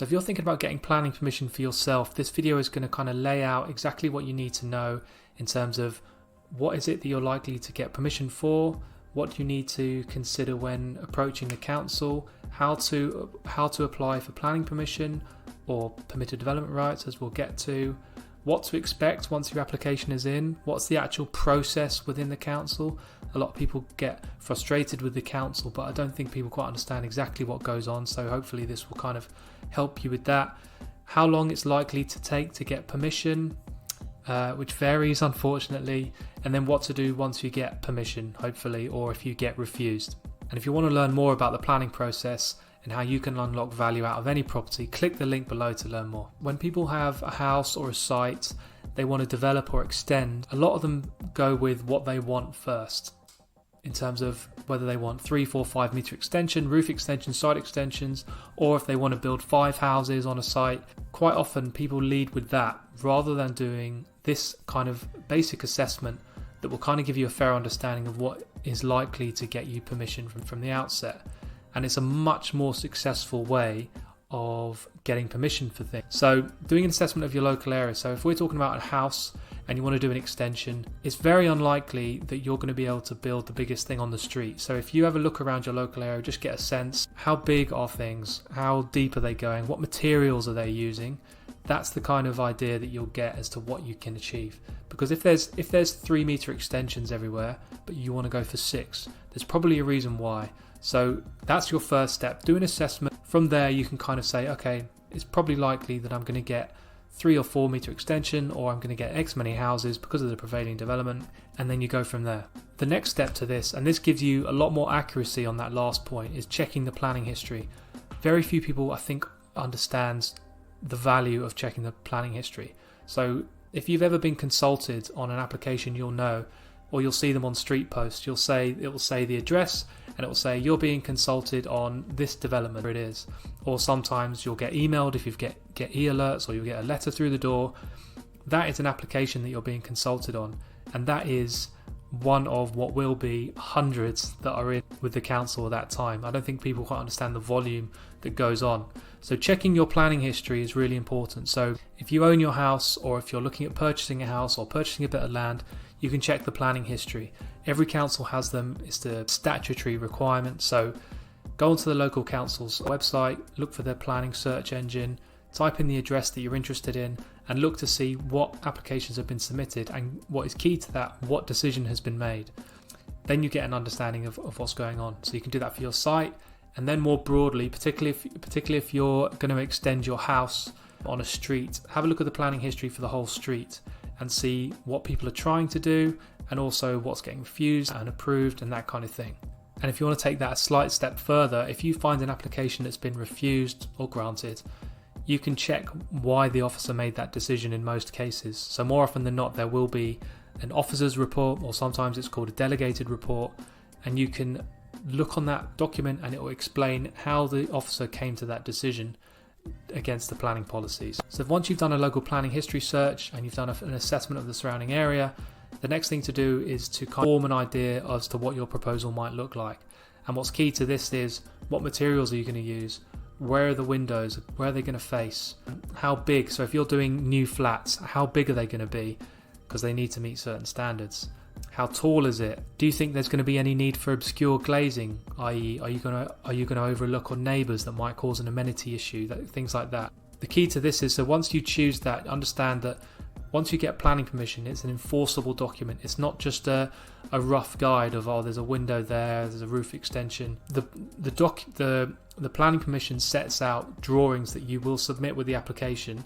So if you're thinking about getting planning permission for yourself, this video is going to kind of lay out exactly what you need to know in terms of what is it that you're likely to get permission for, what you need to consider when approaching the council, how to apply for planning permission or permitted development rights, as we'll get to, what to expect once your application is in, what's the actual process within the council. A lot of people get frustrated with the council, but I don't think people quite understand exactly what goes on, so hopefully this will kind of help you with that. How long it's likely to take to get permission, which varies unfortunately, and then what to do once you get permission, hopefully, or if you get refused. And if you want to learn more about the planning process and how you can unlock value out of any property, click the link below to learn more. When people have a house or a site they want to develop or extend, a lot of them go with what they want first, in terms of whether they want 3, 4, 5 metre extension, roof extension, side extensions, or if they want to build 5 houses on a site. Quite often people lead with that rather than doing this kind of basic assessment that will kind of give you a fair understanding of what is likely to get you permission from the outset. And it's a much more successful way of getting permission for things. So doing an assessment of your local area. So if we're talking about a house and you want to do an extension, it's very unlikely that you're going to be able to build the biggest thing on the street. So if you have a look around your local area, just get a sense, how big are things? How deep are they going? What materials are they using? That's the kind of idea that you'll get as to what you can achieve. Because if there's 3 metre extensions everywhere, but you want to go for 6, there's probably a reason why. So that's your first step. Do an assessment. From there you can kind of say, okay, it's probably likely that I'm going to get 3 or 4 metre extension, or I'm going to get X many houses because of the prevailing development, and then you go from there. The next step to this, and this gives you a lot more accuracy on that last point, is checking the planning history. Very few people, I think, understands the value of checking the planning history. So if you've ever been consulted on an application, you'll know, or you'll see them on street posts, it will say the address and it will say you're being consulted on this development, where it is. Or sometimes you'll get emailed if you get e-alerts, or you'll get a letter through the door. That is an application that you're being consulted on, and that is one of what will be hundreds that are in with the council at that time. I don't think people quite understand the volume that goes on. So checking your planning history is really important. So if you own your house, or if you're looking at purchasing a house or purchasing a bit of land, you can check the planning history. Every council has them. It's the statutory requirement. So go onto the local council's website, look for their planning search engine, type in the address that you're interested in, and look to see what applications have been submitted, and what is key to that, what decision has been made. Then you get an understanding of what's going on. So you can do that for your site, and then more broadly, particularly if you're going to extend your house on a street, have a look at the planning history for the whole street and see what people are trying to do, and also what's getting refused and approved and that kind of thing. And if you want to take that a slight step further, if you find an application that's been refused or granted, you can check why the officer made that decision in most cases. So more often than not, there will be an officer's report, or sometimes it's called a delegated report, and you can look on that document and it will explain how the officer came to that decision against the planning policies. So once you've done a local planning history search and you've done an assessment of the surrounding area, the next thing to do is to kind of form an idea as to what your proposal might look like. And what's key to this is, what materials are you going to use? Where are the windows? Where are they going to face? How big? So if you're doing new flats, how big are they going to be? Because they need to meet certain standards. How tall is it? Do you think there's going to be any need for obscure glazing? I.e., are you going to overlook on neighbours that might cause an amenity issue? Things like that. The key to this is, so once you choose that, understand that once you get planning permission, it's an enforceable document. It's not just a rough guide of, oh, there's a window there's a roof extension. The planning permission sets out drawings that you will submit with the application,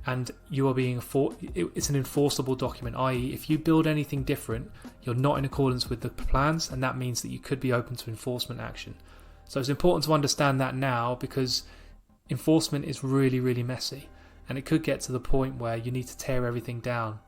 and you are it's an enforceable document, i.e. if you build anything different, you're not in accordance with the plans, and that means that you could be open to enforcement action. So it's important to understand that now, because enforcement is really, really messy, and it could get to the point where you need to tear everything down,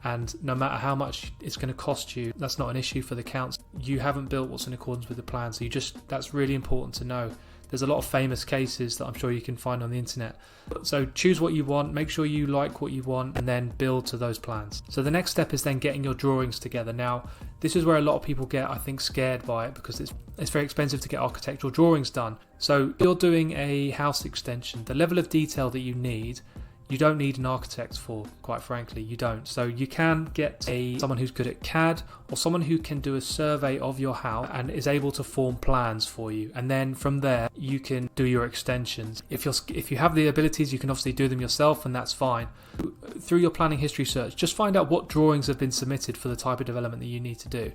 and no matter how much it's going to cost you, that's not an issue for the council. You haven't built what's in accordance with the plan, so that's really important to know. There's a lot of famous cases that I'm sure you can find on the internet. So choose what you want, make sure you like what you want, and then build to those plans. So the next step is then getting your drawings together. Now, this is where a lot of people get, I think, scared by it, because it's very expensive to get architectural drawings done. So if you're doing a house extension, the level of detail that you need, you don't need an architect for, quite frankly, you don't. So you can get someone who's good at CAD, or someone who can do a survey of your house and is able to form plans for you. And then from there, you can do your extensions. If you have the abilities, you can obviously do them yourself, and that's fine. Through your planning history search, just find out what drawings have been submitted for the type of development that you need to do.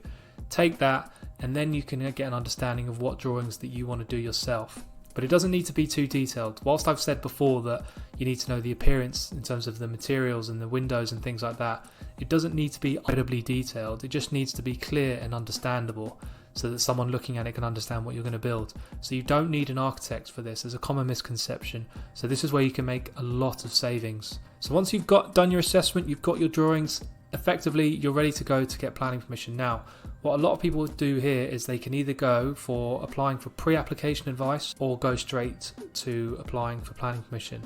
Take that, and then you can get an understanding of what drawings that you want to do yourself. But it doesn't need to be too detailed. Whilst I've said before that you need to know the appearance in terms of the materials and the windows and things like that, it doesn't need to be incredibly detailed. It just needs to be clear and understandable, so that someone looking at it can understand what you're going to build. So you don't need an architect for this. There's a common misconception. So this is where you can make a lot of savings. So once you've done your assessment, you've got your drawings, effectively you're ready to go to get planning permission. Now, what a lot of people do here is they can either go for applying for pre-application advice or go straight to applying for planning permission.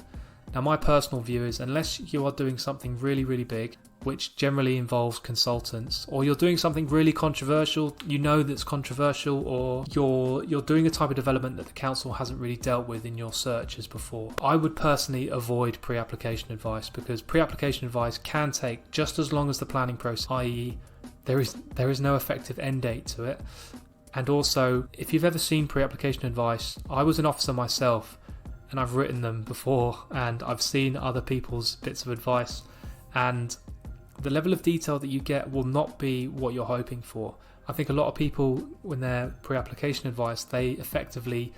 Now, my personal view is, unless you are doing something really, really big, which generally involves consultants, or you're doing something really controversial, that's controversial, or you're doing a type of development that the council hasn't really dealt with in your searches before, I would personally avoid pre-application advice, because pre-application advice can take just as long as the planning process, i.e. there is no effective end date to it. And also, if you've ever seen pre-application advice, I was an officer myself, and I've written them before, and I've seen other people's bits of advice, and the level of detail that you get will not be what you're hoping for. I think a lot of people, when they're pre-application advice, they effectively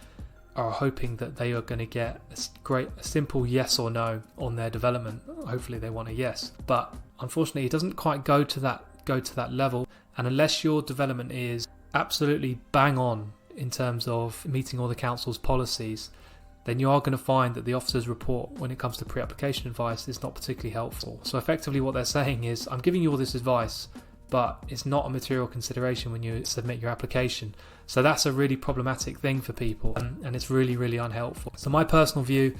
are hoping that they are going to get a simple yes or no on their development. Hopefully they want a yes, but unfortunately it doesn't quite go to that level. And unless your development is absolutely bang on in terms of meeting all the council's policies, then you are going to find that the officer's report, when it comes to pre-application advice, is not particularly helpful. So effectively what they're saying is, I'm giving you all this advice, but it's not a material consideration when you submit your application. So that's a really problematic thing for people, and it's really, really unhelpful. So my personal view,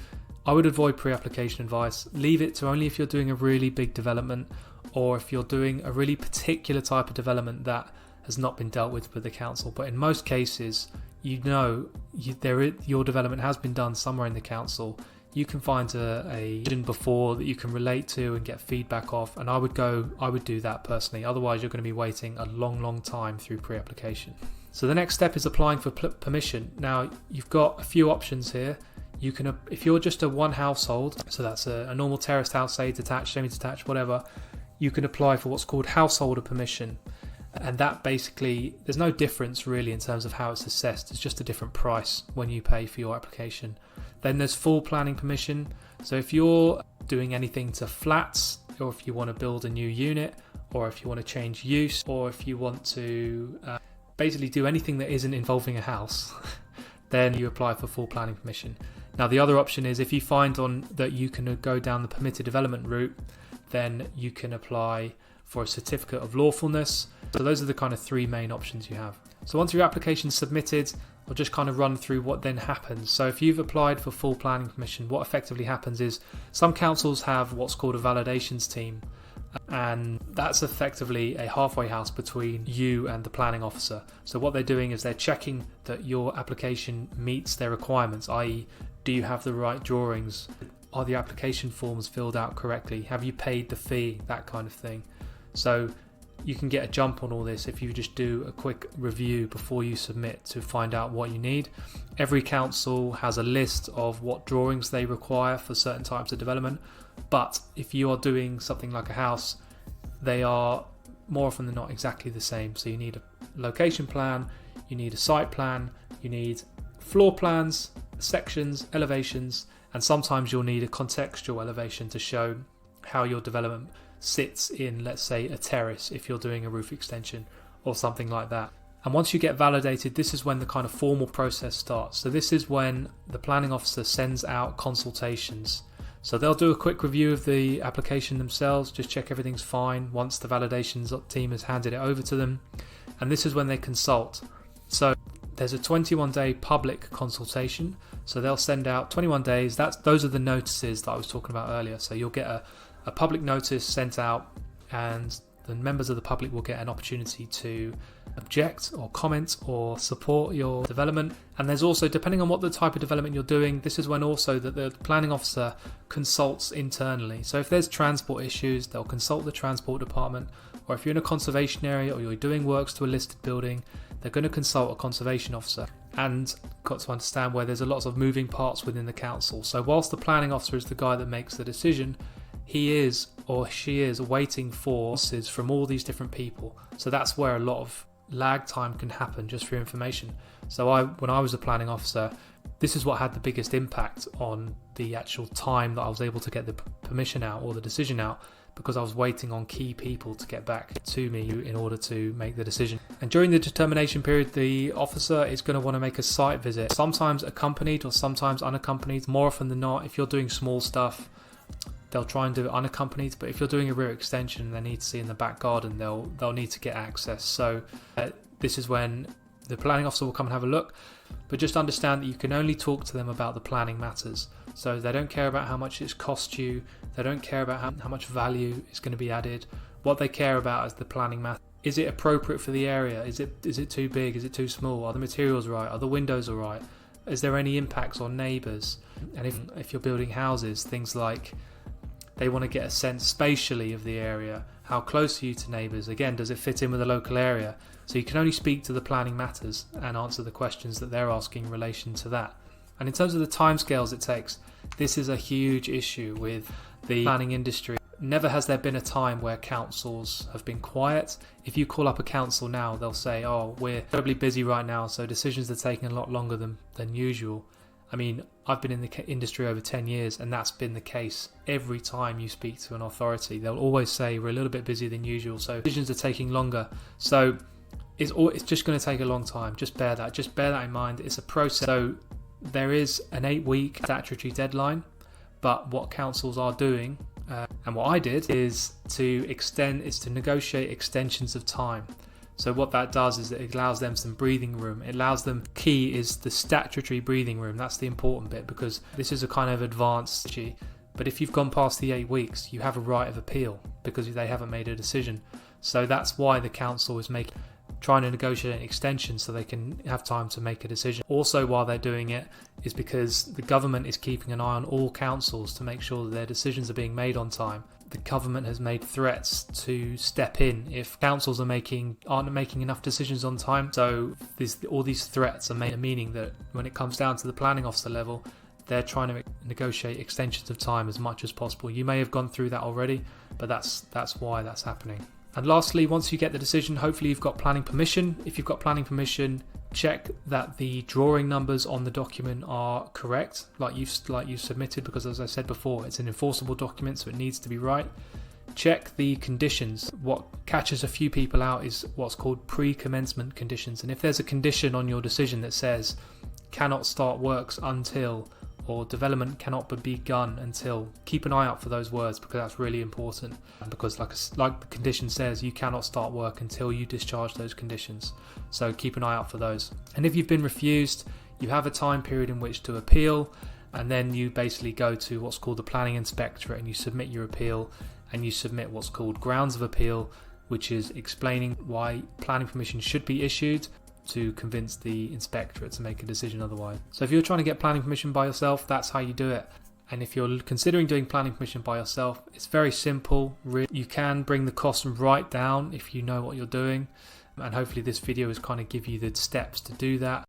I would avoid pre-application advice. Leave it to only if you're doing a really big development, or if you're doing a really particular type of development that has not been dealt with the council. But in most cases, your development has been done somewhere in the council. You can find a before that you can relate to and get feedback off, and I would do that personally. Otherwise, you're going to be waiting a long time through pre-application. So the next step is applying for permission. Now, you've got a few options here. You can, if you're just a one household, so that's a normal terraced house, say detached, semi-detached, whatever, you can apply for what's called householder permission. And that basically, there's no difference really in terms of how it's assessed. It's just a different price when you pay for your application. Then there's full planning permission. So if you're doing anything to flats, or if you want to build a new unit, or if you want to change use, or if you want to basically do anything that isn't involving a house, then you apply for full planning permission. Now, the other option is, if you find that you can go down the permitted development route, then you can apply for a certificate of lawfulness. So those are the kind of three main options you have. So once your application's submitted, I'll just kind of run through what then happens. So if you've applied for full planning permission, what effectively happens is some councils have what's called a validations team, and that's effectively a halfway house between you and the planning officer. So what they're doing is they're checking that your application meets their requirements, i.e. do you have the right drawings? Are the application forms filled out correctly? Have you paid the fee? That kind of thing. So you can get a jump on all this if you just do a quick review before you submit to find out what you need. Every council has a list of what drawings they require for certain types of development, but if you are doing something like a house, they are more often than not exactly the same. So you need a location plan, you need a site plan, you need floor plans, sections, elevations, and sometimes you'll need a contextual elevation to show how your development sits in, let's say, a terrace if you're doing a roof extension or something like that. And once you get validated, this is when the kind of formal process starts. So this is when the planning officer sends out consultations. So they'll do a quick review of the application themselves, just check everything's fine once the validations team has handed it over to them. And this is when they consult. So there's a 21-day public consultation. So they'll send out 21 days. Those are the notices that I was talking about earlier. So you'll get a public notice sent out, and the members of the public will get an opportunity to object or comment or support your development. And there's also, depending on what the type of development you're doing, this is when also that the planning officer consults internally. So if there's transport issues, they'll consult the transport department, or if you're in a conservation area or you're doing works to a listed building, they're going to consult a conservation officer. And got to understand where there's a lot of moving parts within the council. So whilst the planning officer is the guy that makes the decision, he is or she is waiting for answers from all these different people. So that's where a lot of lag time can happen, just for information. So when I was a planning officer, this is what had the biggest impact on the actual time that I was able to get the permission out or the decision out, because I was waiting on key people to get back to me in order to make the decision. And during the determination period, the officer is going to want to make a site visit, sometimes accompanied or sometimes unaccompanied. More often than not, if you're doing small stuff, they'll try and do it unaccompanied, but if you're doing a rear extension and they need to see in the back garden, they'll need to get access. So this is when the planning officer will come and have a look, but just understand that you can only talk to them about the planning matters. So they don't care about how much it's cost you, they don't care about how much value is going to be added. What they care about is the planning matter. Is it appropriate for the area? Is it too big? Is it too small? Are the materials right? Are the windows all right? Is there any impacts on neighbours? And if you're building houses, things like they want to get a sense spatially of the area. How close are you to neighbours? Again, does it fit in with the local area? So you can only speak to the planning matters and answer the questions that they're asking in relation to that. And in terms of the timescales it takes, this is a huge issue with the planning industry. Never has there been a time where councils have been quiet. If you call up a council now, they'll say, oh, we're incredibly busy right now, so decisions are taking a lot longer than usual. I mean, I've been in the industry over 10 years, and that's been the case every time you speak to an authority. They'll always say we're a little bit busier than usual, so decisions are taking longer. So it's just going to take a long time. Just bear that in mind. It's a process. So there is an 8-week statutory deadline, but what councils are doing, and what I did, is to negotiate extensions of time. So what that does is it allows them some breathing room. It allows them, key is the statutory breathing room. That's the important bit, because this is a kind of advanced strategy. But if you've gone past the 8 weeks, you have a right of appeal because they haven't made a decision. So that's why the council is trying to negotiate an extension so they can have time to make a decision. Also, while they're doing it, is because the government is keeping an eye on all councils to make sure that their decisions are being made on time. The government has made threats to step in if councils aren't making enough decisions on time. So all these threats are meaning that when it comes down to the planning officer level, they're trying to negotiate extensions of time as much as possible. You may have gone through that already, but that's why that's happening. And lastly, once you get the decision, hopefully you've got planning permission. If you've got planning permission, check that the drawing numbers on the document are correct, like you've submitted, because as I said before, it's an enforceable document, so it needs to be right. Check the conditions. What catches a few people out is what's called pre-commencement conditions. And if there's a condition on your decision that says cannot start works until, or development cannot be begun until, keep an eye out for those words, because that's really important. Because like the condition says, you cannot start work until you discharge those conditions. So keep an eye out for those. And if you've been refused, you have a time period in which to appeal, and then you basically go to what's called the planning inspectorate and you submit your appeal, and you submit what's called grounds of appeal, which is explaining why planning permission should be issued to convince the inspectorate to make a decision otherwise. So if you're trying to get planning permission by yourself, that's how you do it. And if you're considering doing planning permission by yourself, it's very simple. You can bring the cost right down if you know what you're doing. And hopefully this video is kind of give you the steps to do that.